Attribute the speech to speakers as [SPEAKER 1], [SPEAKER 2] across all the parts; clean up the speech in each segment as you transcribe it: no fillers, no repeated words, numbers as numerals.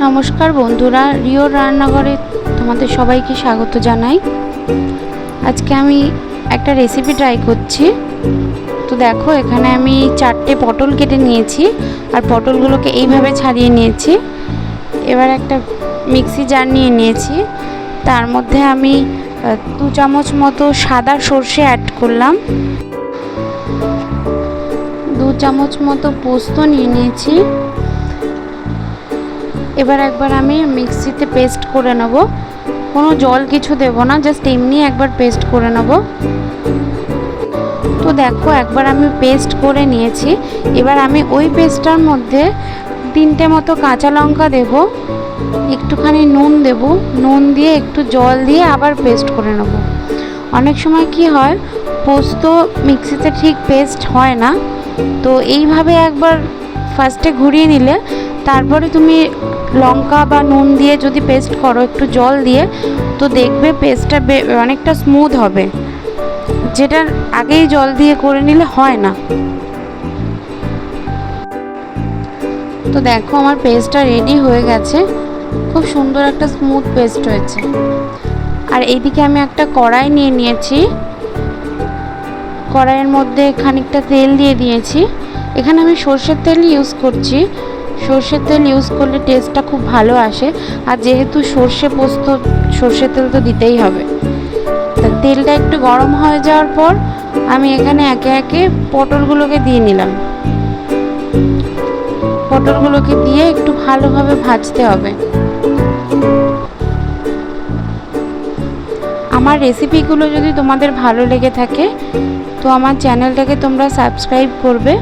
[SPEAKER 1] নমস্কার বন্ধুরা, রিওর রান্নাঘরে তোমাদের সবাইকে স্বাগত জানাই। আজকে আমি একটা রেসিপি ট্রাই করছি। তো দেখো, এখানে আমি 4টে পটল কেটে নিয়েছি আর পটলগুলোকে এইভাবে ছাড়িয়ে নিয়েছি। এবার একটা মিক্সি জার নিয়ে নিয়েছি, তার মধ্যে আমি 2 চামচ মতো সাদা সর্ষে অ্যাড করলাম, 2 চামচ মতো পোস্ত নিয়ে নিয়েছি। এবার একবার আমি মিক্সিতে পেস্ট করে নেব, কোনো জল কিছু দেব না, জাস্ট এমনি একবার পেস্ট করে নেব। তো দেখো, একবার আমি পেস্ট করে নিয়েছি। এবার আমি ওই পেস্টটার মধ্যে 3টে মতো কাঁচা লঙ্কা দেব, একটুখানি নুন দেব, নুন দিয়ে একটু জল দিয়ে আবার পেস্ট করে নেব। অনেক সময় কি হয়, পোস্ত মিক্সিতে ঠিক পেস্ট হয় না, তো এইভাবে একবার ফার্স্টে ঘুরিয়ে নিলে তারপরে তুমি লঙ্কা বা নুন দিয়ে যদি পেস্ট করো একটু জল দিয়ে, তো দেখবে পেস্টটা অনেকটা স্মুথ হবে, যেটা আগেই জল দিয়ে করে নিলে হয় না। তো দেখো, আমার পেস্টটা রেডি হয়ে গেছে, খুব সুন্দর একটা স্মুথ পেস্ট হয়েছে। আর এইদিকে আমি একটা কড়াই নিয়ে নিয়েছি, কড়াইয়ের মধ্যে খানিকটা তেল দিয়ে দিয়েছি। এখানে আমি সর্ষের তেল ইউজ করছি, সর্ষের তেল ইউজ করলে টেস্টটা খুব ভালো আসে, আর যেহেতু সর্ষে পোস্ত সর্ষের তেল তো দিতেই হবে। তা তেলটা একটু গরম হয়ে যাওয়ার পর আমি এখানে একে একে পটলগুলোকে দিয়ে নিলাম। পটলগুলোকে দিয়ে একটু ভালোভাবে ভাজতে হবে। আমার রেসিপিগুলো যদি তোমাদের ভালো লেগে থাকে তো আমার চ্যানেলটাকে তোমরা সাবস্ক্রাইব করবে,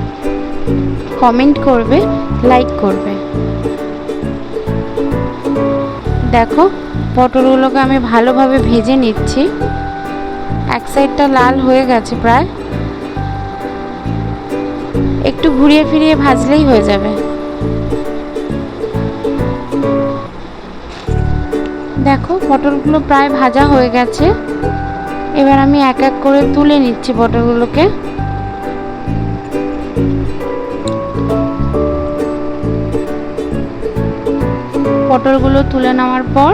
[SPEAKER 1] কমেন্ট করবে, লাইক করবে। দেখো, পটলগুলোকে আমি ভালোভাবে ভেজে নিচ্ছি, এক সাইডটা লাল হয়ে গেছে প্রায়, একটু ঘুরিয়ে ফিরিয়ে ভাজলেই হয়ে যাবে। দেখো, পটলগুলো প্রায় ভাজা হয়ে গেছে। এবার আমি এক এক করে তুলে নিচ্ছি পটলগুলোকে। পটলগুলো তুলে নেওয়ার পর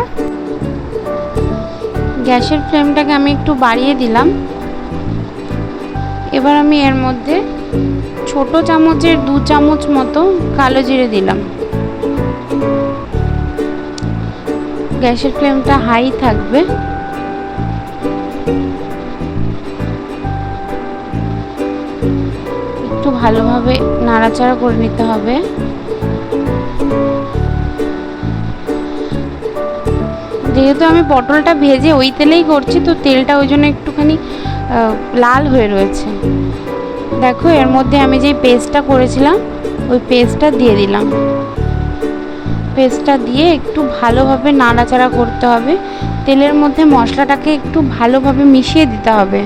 [SPEAKER 1] গ্যাসের ফ্লেমটাকে আমি একটু বাড়িয়ে দিলাম। এবার আমি এর মধ্যে ছোট চামচের 2 চামচ মতো কালো জিরে দিলাম। গ্যাসের ফ্লেমটা হাই থাকবে। একটু ভালোভাবে নাড়াচাড়া করে নিতে হবে। যেহেতু আমি পটলটা ভেজে ওই তেলেই করছি, তো তেলটা ওই জন্য একটুখানি লাল হয়ে রয়েছে। দেখো, এর মধ্যে আমি যে পেস্টটা করেছিলাম ওই পেস্টটা দিয়ে দিলাম। পেস্টটা দিয়ে একটু ভালোভাবে নাড়াচাড়া করতে হবে। তেলের মধ্যে মশলাটাকে একটু ভালোভাবে মিশিয়ে দিতে হবে।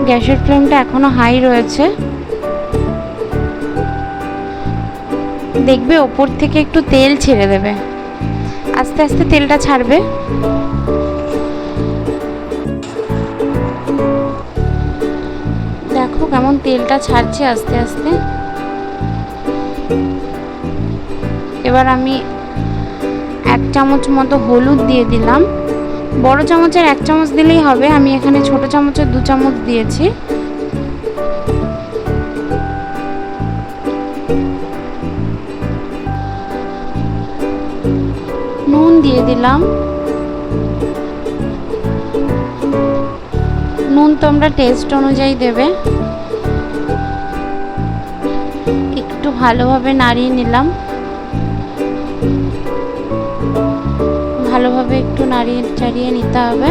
[SPEAKER 1] গ্যাসের ফ্লেমটা এখনো হাই রয়েছে। দেখবে ওপর থেকে একটু তেল ছেড়ে দেবে, আস্তে আস্তে তেলটা ছাড়বে। দেখো কেমন তেলটা ছাড়ছে আস্তে আস্তে। এবার আমি 1 চামচ মতো হলুদ দিয়ে দিলাম। বড় চামচের 1 চামচ দিলেই হবে, আমি এখানে ছোট চামচের 2 চামচ দিয়েছি। নুন দিয়ে দিলাম। নুন তোমরা টেস্ট অনুযায়ী দেবে। একটু ভালোভাবে নাড়িয়ে নিলাম, ভালোভাবে একটু নাড়িয়ে চাড়িয়ে নিতে হবে।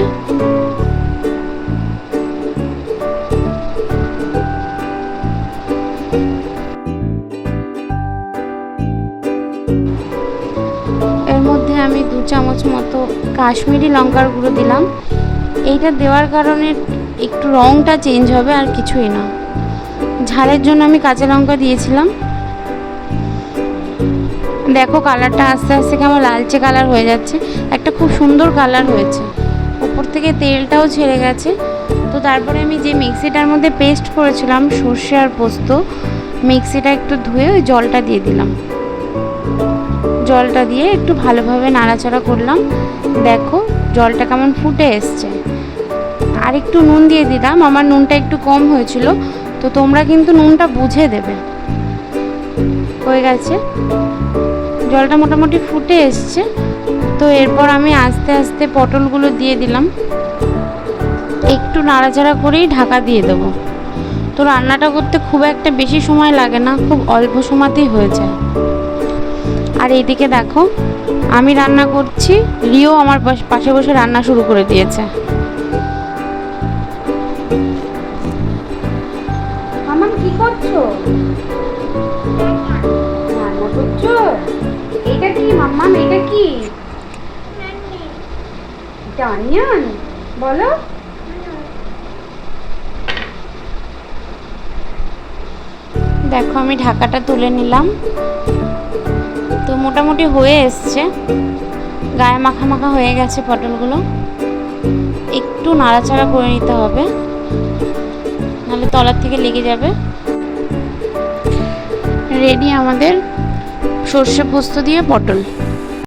[SPEAKER 1] এর মধ্যে আমি 2 চামচ মতো কাশ্মীরি লঙ্কার গুঁড়ো দিলাম। এইটা দেওয়ার কারণে একটু রঙটা চেঞ্জ হবে, আর কিছুই না। ঝালের জন্য আমি কাঁচা লঙ্কা দিয়েছিলাম। দেখো, কালারটা আস্তে আস্তে কেমন লালচে কালার হয়ে যাচ্ছে, একটা খুব সুন্দর কালার হয়েছে। উপর থেকে তেলটাও ছেড়ে গেছে। তো তো তারপরে আমি যে মিক্সিটার মধ্যে পেস্ট করেছিলাম সর্ষে আর পোস্ত, মিক্সিটা একটু ধুয়ে ওই জলটা দিয়ে দিলাম। জলটা দিয়ে একটু ভালোভাবে নাড়াচাড়া করলাম। দেখো জলটা কেমন ফুটে এসছে। আর একটু নুন দিয়ে দিলাম, আমার নুনটা একটু কম হয়েছিল, তো তোমরা কিন্তু নুনটা বুঝে দেবে। হয়ে গেছে, জলটা মোটামুটি ফুটে এসছে। তো এরপর আমি আস্তে আস্তে পটলগুলো দিয়ে দিলাম, একটু নাড়াচাড়া করেই ঢাকা দিয়ে দেবো। তো রান্নাটা করতে খুব একটা বেশি সময় লাগে না, খুব অল্প সময়তেই হয়ে যায়। আর এইদিকে দেখো আমি রান্না করছি, রিও আমার পাশে বসে রান্না শুরু করে দিয়েছে। মামাম কি করছো? রান্না করছো? এটা কি মাম্মাম, এটা কি? এটা অনিয়ন বলো। দেখো আমি ঢাকাটা তুলে নিলাম। তো মোটামুটি হয়ে এসছে, গায়ে মাখা মাখা হয়ে গেছে পটলগুলো। একটু নাড়াচাড়া করে নিতে হবে, নাহলে তলার থেকে লেগে যাবে। রেডি আমাদের সর্ষে পোস্ত দিয়ে পটল।